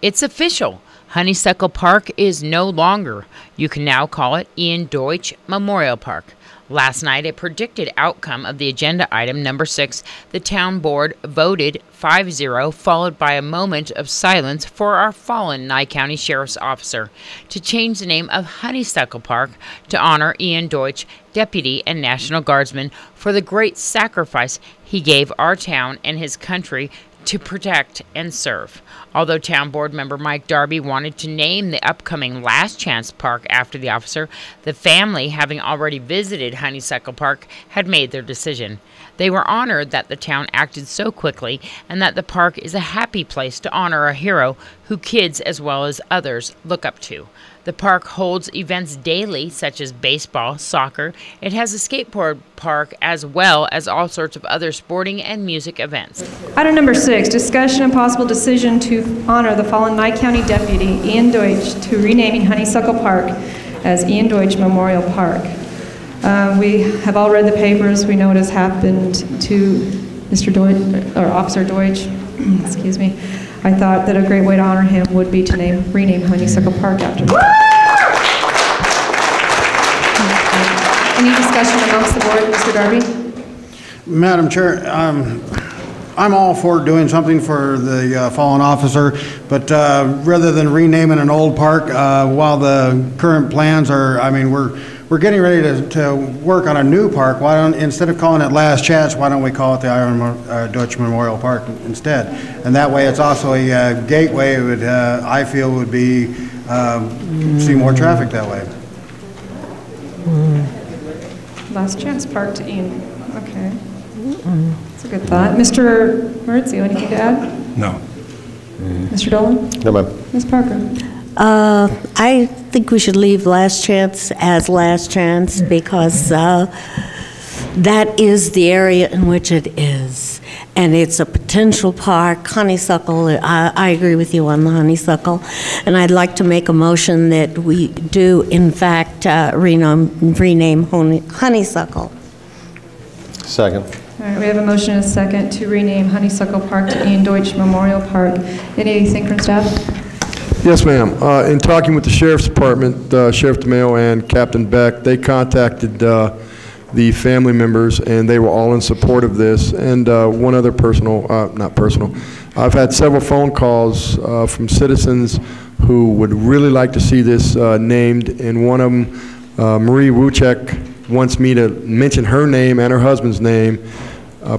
It's official. Honeysuckle Park is no longer. You can now call it Ian Deutch Memorial Park. Last night, a predicted outcome of the agenda item number 6, the town board voted 5-0, followed by a moment of silence for our fallen Nye County Sheriff's Officer, to change the name of Honeysuckle Park to honor Ian Deutch, Deputy and National Guardsman, for the great sacrifice he gave our town and his country to protect and serve. Although Town Board member Mike Darby wanted to name the upcoming Last Chance Park after the officer, the family, having already visited Honeysuckle Park, had made their decision. They were honored that the town acted so quickly and that the park is a happy place to honor a hero who kids as well as others look up to. The park holds events daily such as baseball, soccer. It has a skateboard park as well as all sorts of other sporting and music events. Item number 6, discussion and possible decision to honor the fallen Nye County Deputy Ian Deutch to renaming Honeysuckle Park as Ian Deutch Memorial Park. We have all read the papers. We know what has happened to Mr. Deutch, or Officer Deutch. Excuse me. I thought that a great way to honor him would be to rename Honeysuckle Park after him. Any discussion amongst the board, Mr. Darby? Madam Chair, I'm all for doing something for the fallen officer, but rather than renaming an old park, while the current plans are, I mean, we're getting ready to work on a new park. Why don't, instead of calling it Last Chance, why don't we call it the Iron Deutch Memorial Park instead? And that way it's also a gateway. It would, I feel, would be, see more traffic that way. Last Chance Park to Ian. Okay. That's a good thought. Mr. Maurizio, anything to add? No. Mr. Dolan? No, ma'am. Ms. Parker? I think we should leave Last Chance as Last Chance because that is the area in which it is. And it's a potential park. Honeysuckle, I agree with you on the honeysuckle. And I'd like to make a motion that we do, in fact, rename Honeysuckle. Second. All right, we have a motion and a second to rename Honeysuckle Park to Ian Deutch Memorial Park. Anything from staff? Yes, ma'am. In talking with the Sheriff's Department, Sheriff DeMeo and Captain Beck, they contacted the family members, and they were all in support of this. And one other not personal, I've had several phone calls from citizens who would really like to see this named, and one of them, Marie Wuchek, wants me to mention her name and her husband's name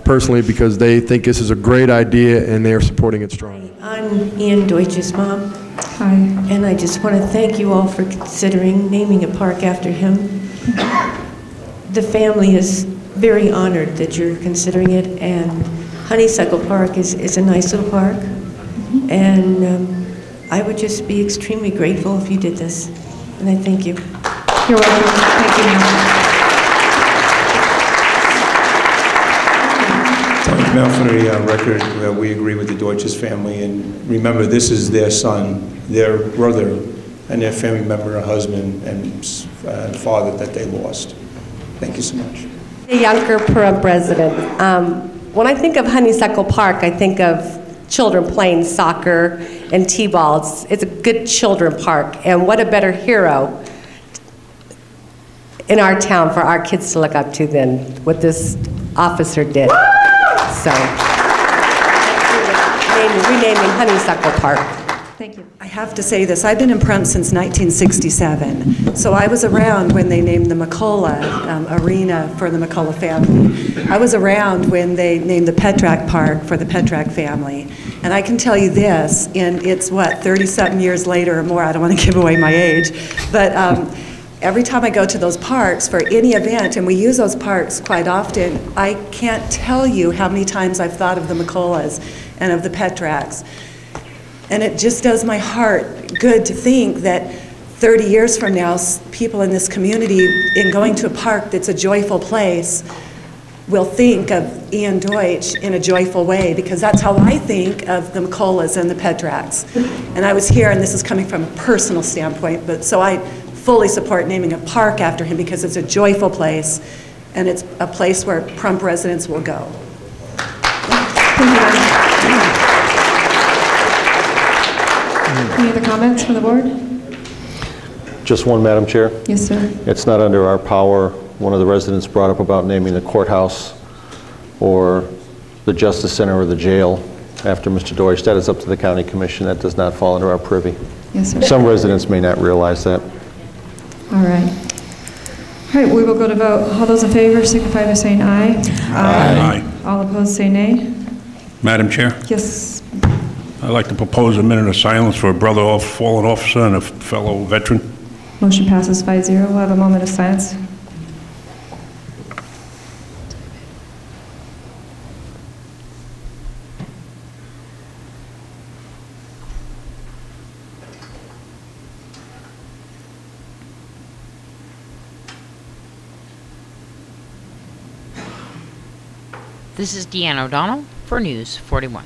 personally because they think this is a great idea and they are supporting it strongly. I'm Ian Deutsch's mom. Hi. And I just want to thank you all for considering naming a park after him. The family is very honored that you're considering it, and Honeysuckle Park is a nice little park. And I would just be extremely grateful if you did this. And I thank you. You're welcome. Thank you, ma'am. Now, for the record, we agree with the Deutsch's family, and remember, this is their son, their brother, and their family member, a husband and father that they lost. Thank you so much. Yunker resident. When I think of Honeysuckle Park, I think of children playing soccer and t-ball. It's a good children park, and what a better hero in our town for our kids to look up to than what this officer did. So, renaming Honeysuckle Park. Thank you. I have to say this. I've been in Pahrump since 1967. So I was around when they named the McCullough Arena for the McCullough family. I was around when they named the Petrak Park for the Petrak family. And I can tell you this, and it's what, 30-something years later or more, I don't want to give away my age, but every time I go to those parks for any event, and we use those parks quite often, I can't tell you how many times I've thought of the McCulloughs and of the Petraks. And it just does my heart good to think that 30 years from now, people in this community, in going to a park that's a joyful place, will think of Ian Deutch in a joyful way, because that's how I think of the McCulloughs and the Petraks. And I was here, and this is coming from a personal standpoint, but so I fully support naming a park after him because it's a joyful place, and it's a place where Pahrump residents will go. Any other comments from the board? Just one, Madam Chair. Yes, sir. It's not under our power. One of the residents brought up about naming the courthouse or the Justice Center or the jail after Mr. Deutch. That is up to the County Commission. That does not fall under our privy. Yes, sir. Some residents may not realize that. All right. All right, we will go to vote. All those in favor signify by saying aye. Aye. All opposed say nay. Madam Chair, Yes. I'd like to propose a minute of silence for a brother fallen officer and a fellow veteran. Motion passes 5-0. We'll have a moment of silence. This is Deanne O'Donnell for News 41.